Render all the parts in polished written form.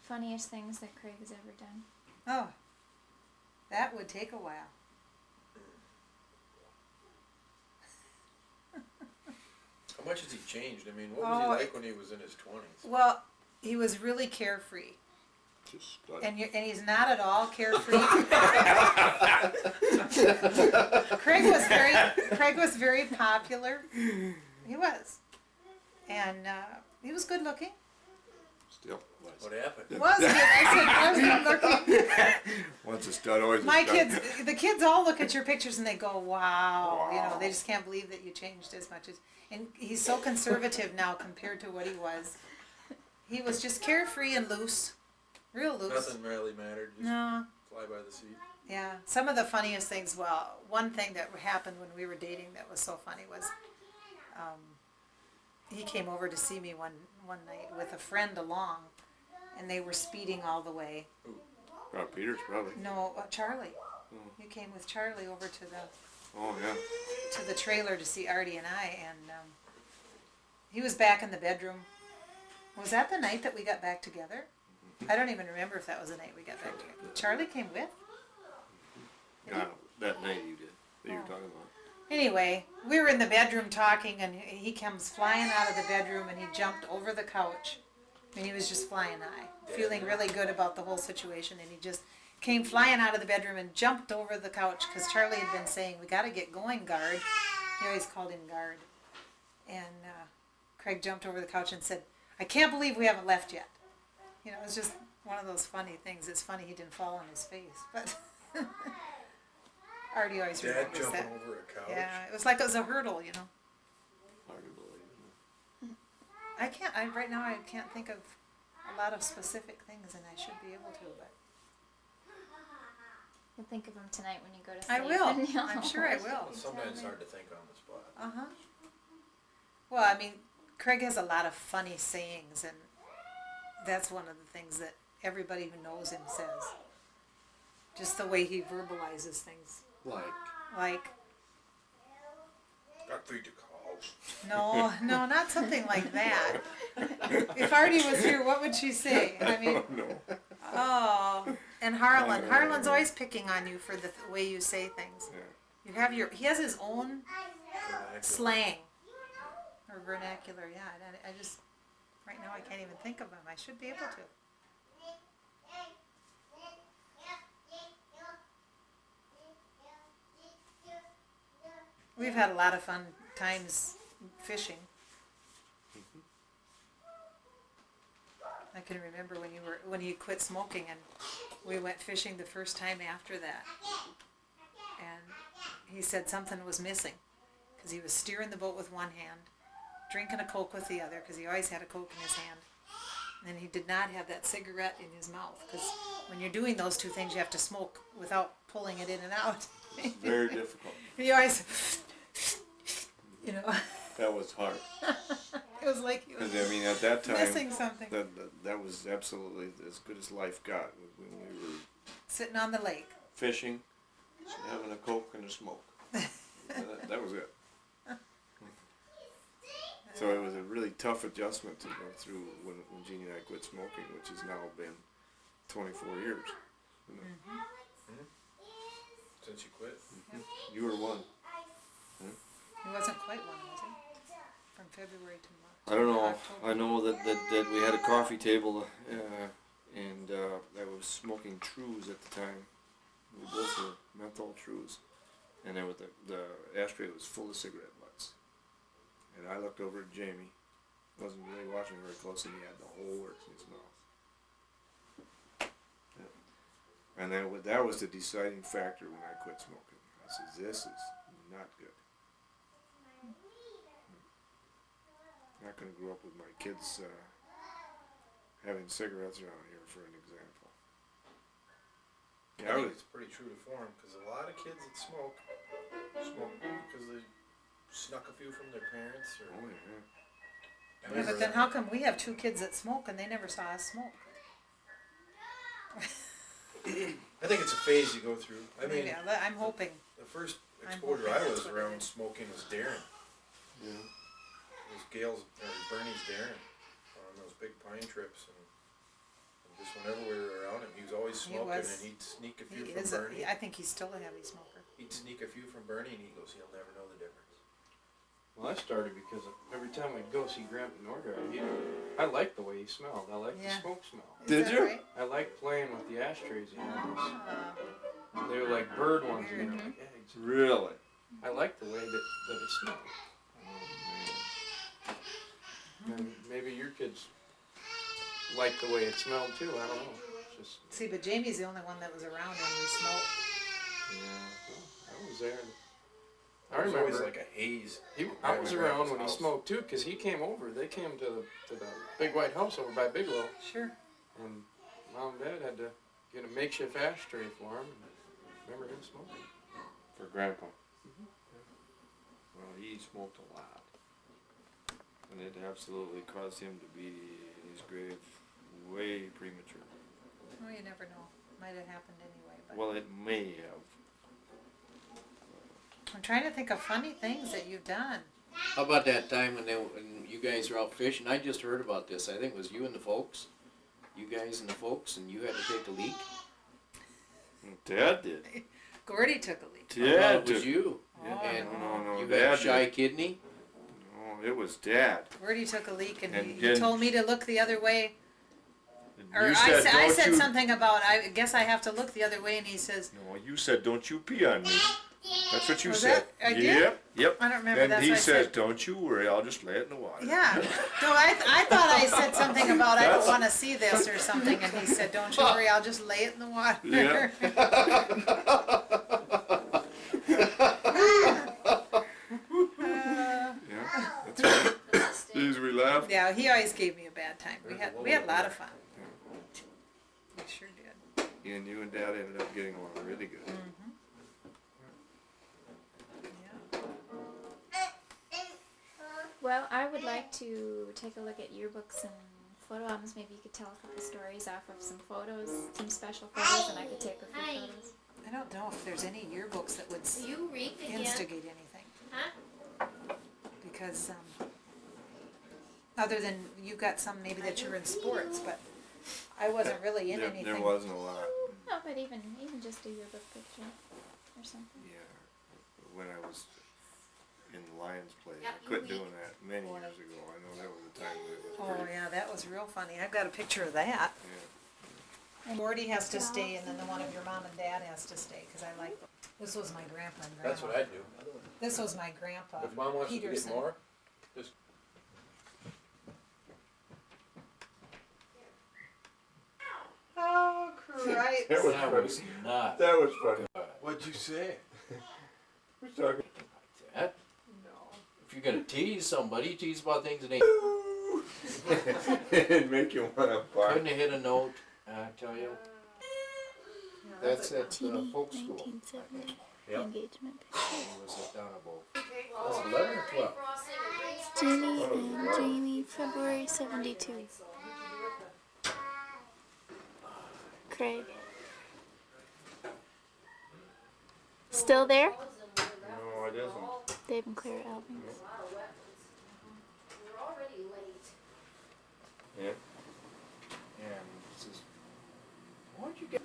funniest things that Craig has ever done? Oh, that would take a while. How much has he changed? I mean, what was he like when he was in his 20s? Well, he was really carefree. Just like, And he's not at all carefree. Craig was very popular. He was. And he was good looking. still. What happened? Was good. I was good looking. Once a stud, always a My stud. the kids all look at your pictures and they go, wow. You know, they just can't believe that you changed as much as. And he's so conservative now compared to what he was. He was just carefree and loose. Real loose. Nothing really mattered. Just No. fly by the seat. Yeah. Some of the funniest things, well, one thing that happened when we were dating that was so funny was he came over to see me one night with a friend along, and they were speeding all the way. Rob Peters, probably. No, Charlie. Oh. You came with Charlie over to the trailer to see Artie and I, and he was back in the bedroom. Was that the night that we got back together? I don't even remember if that was the night we got back together. Charlie came with? Yeah, that night you did, that you were talking about. Anyway, we were in the bedroom talking, and he comes flying out of the bedroom, and he jumped over the couch. And he was just flying high, feeling really good about the whole situation, and he just came flying out of the bedroom and jumped over the couch, because Charlie had been saying, we got to get going, Guard. He always called him Guard. And Craig jumped over the couch and said, I can't believe we haven't left yet. You know, it's just one of those funny things. It's funny he didn't fall on his face, but Artie always Dad remembers jumping that. over a couch. Yeah, it was like it was a hurdle, you know. Hard to believe. Right now I can't think of a lot of specific things, and I should be able to, but You'll think of them tonight when you go to sleep. I will. and you'll I'm sure I always will. be Sometimes it's telling hard to think on the spot. uh-huh. Well, I mean, Craig has a lot of funny sayings, and that's one of the things that everybody who knows him says. Just the way he verbalizes things. Like, Got 3 to call. No, not something like that. If Artie was here, what would she say? I mean, no. oh, and Harlan. Harlan's always picking on you for the way you say things. Yeah. He has his own Vernacular. slang or vernacular. Yeah, and I just right now I can't even think of him. I should be able to. We've had a lot of fun times fishing. I can remember when you quit smoking, and we went fishing the first time after that. And he said something was missing because he was steering the boat with one hand, drinking a Coke with the other because he always had a Coke in his hand. And he did not have that cigarette in his mouth, because when you're doing those two things, you have to smoke without pulling it in and out. It's very difficult. He always, you know, That was hard. it was like he was Because, I mean, at that time, missing something. that was absolutely as good as life got when we were Sitting on the lake. fishing, having a Coke and a smoke. that was it. So it was a really tough adjustment to go through when Jeanne and I quit smoking, which has now been 24 years. You know. Since you quit. You were one. He wasn't quite one, was he? From February to March. I don't know. October. I know that we had a coffee table and I was smoking Trues at the time. We both were menthol Trues. And then with the ashtray was full of cigarette butts. And I looked over at Jamie, wasn't really watching very closely, and he had the whole works in his mouth. Yeah. And that was the deciding factor when I quit smoking. I said, this is not good. I'm not going to grow up with my kids having cigarettes around here, for an example. I think it's pretty true to form, because a lot of kids that smoke because they snuck a few from their parents. Or, Oh, yeah. Yeah, but then how come we have 2 kids that smoke and they never saw us smoke? I think it's a phase you go through. I mean, Maybe, I'm hoping. the first I'm exposure hoping I that's was what it around is. smoking was Darren. Yeah. It was Bernie's Darren on those big pine trips, and just whenever we were around him, he was always He smoking, was- and he'd sneak a few He from is, Bernie. I think he's still a heavy smoker. He'd sneak a few from Bernie, and he goes, he'll never know the difference. Well, I started because every time we'd go see Grandpa Norgaard, I liked the way he smelled. I liked Yeah. the smoke smell. Is Did that you? right? I liked playing with the ashtrays he had. Ah, They were like bird ones, and Weird. they were like eggs. Really? I liked the way that it smelled. And maybe your kids like the way it smelled too. I don't know. It's just see, but Jamie's the only one that was around when we smoked. yeah. I was there. I There was always remember. like a haze. I was at around Grandpa's when he house. smoked too, cause he came over. They came to the big white house over by Bigelow, Sure. and Mom and Dad had to get a makeshift ashtray for him. And remember him smoking? For Grandpa? Well, he smoked a lot. And it absolutely caused him to be in his grave way premature. Well, you never know. Might have happened anyway, but. Well, it may have. I'm trying to think of funny things that you've done. How about that time when you guys were out fishing? I just heard about this. I think it was you and the folks. You guys and the folks, and you had to take a leak. Dad did. Gordy took a leak. I thought Dad it was did. you. Oh, And No, you Dad had a shy did. kidney. No, it was Dad. Gordy took a leak and, And he did- told me to look the other way. Or You I "Don't said you-" something about, I guess I have to look the other way, and he says, No, you said, "Don't you pee on me." That's what you Was said. that- I did? Yep. I don't remember, And that's he what I says, said. "Don't you worry, I'll just lay it in the water." Yeah. No, I thought I said something about, I don't wanna see this or something, and he said, don't you worry, I'll just lay it in the water. Yeah. Yeah, that's right. Jeez, we laughed. Yeah, he always gave me a bad time. We had a lot of fun. We sure did. And you and Dad ended up getting along really good. Yeah. Well, I would like to take a look at yearbooks and photo albums. Maybe you could tell a couple stories off of some photos, some special photos, and I could take a few photos. I don't know if there's any yearbooks that would You reek again? instigate anything. Huh? Because, other than, you've got some maybe that you're in sports, but I wasn't really in anything. There wasn't a lot. No, but even just a yearbook picture or something. Yeah, when I was in the Lions play, Yep, I quit you doing that many years ago. I know that was a time when it was Oh, pretty. yeah, that was real funny. I've got a picture of that. Yeah. Gordy has to stay, and then the one of your mom and dad has to stay, cause I like, this was my grandpa and grandma. That's what I'd do. This was my grandpa, If Mom wants to get Peterson. more, just Oh, Christ. That was That funny. was not. That was funny. What'd you say? Who's talking? That. No. If you're gonna tease somebody, tease about things that ain't. It'd make you wanna bark. Couldn't have hit a note. I tell you. That's at TD, folk school. 1970. Yep. Engagement He was at down above. that's 11 or 12. Jeannie and Jamie, February 72. Craig. Still there? No, it isn't. Dave and Claire Albans. We're already late. Yeah. And he says, "Why'd you get?"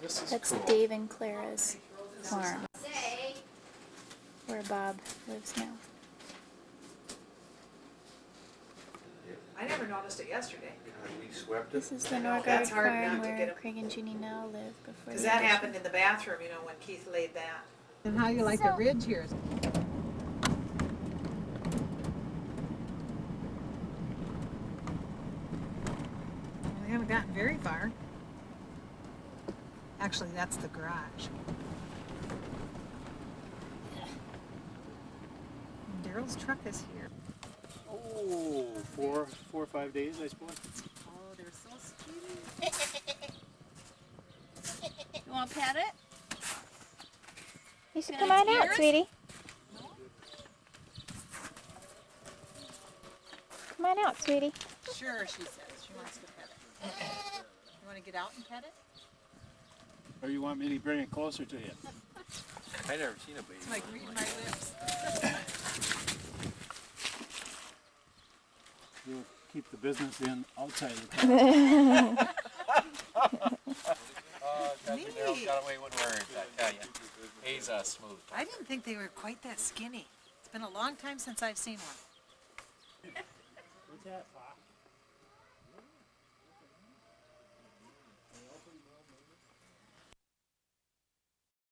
This is That's cool. Dave and Clara's farm, Say, where Bob lives now. I never noticed it yesterday, We swept it. This is the know, Norgaard that's hard farm not to where get 'em. Craig and Jeannie now live before cause the that addition. happened in the bathroom, you know, when Keith laid that. And how you like the ridge here? We haven't gotten very far. Actually, that's the garage. And Daryl's truck is here. Oh, 4 or 5 days, I suppose. Oh, they're so sweet. You want to pet it? You should Gonna come on tear out, it? sweetie. Come on out, sweetie. Sure, she says. She wants to pet it. You wanna get out and pet it? Or you want me to bring it closer to you? I never seen a baby. It's like reading my lips. keep the business in outside of the town. Neat. got away with words, I tell you. He's smooth. I didn't think they were quite that skinny. It's been a long time since I've seen one. What's that?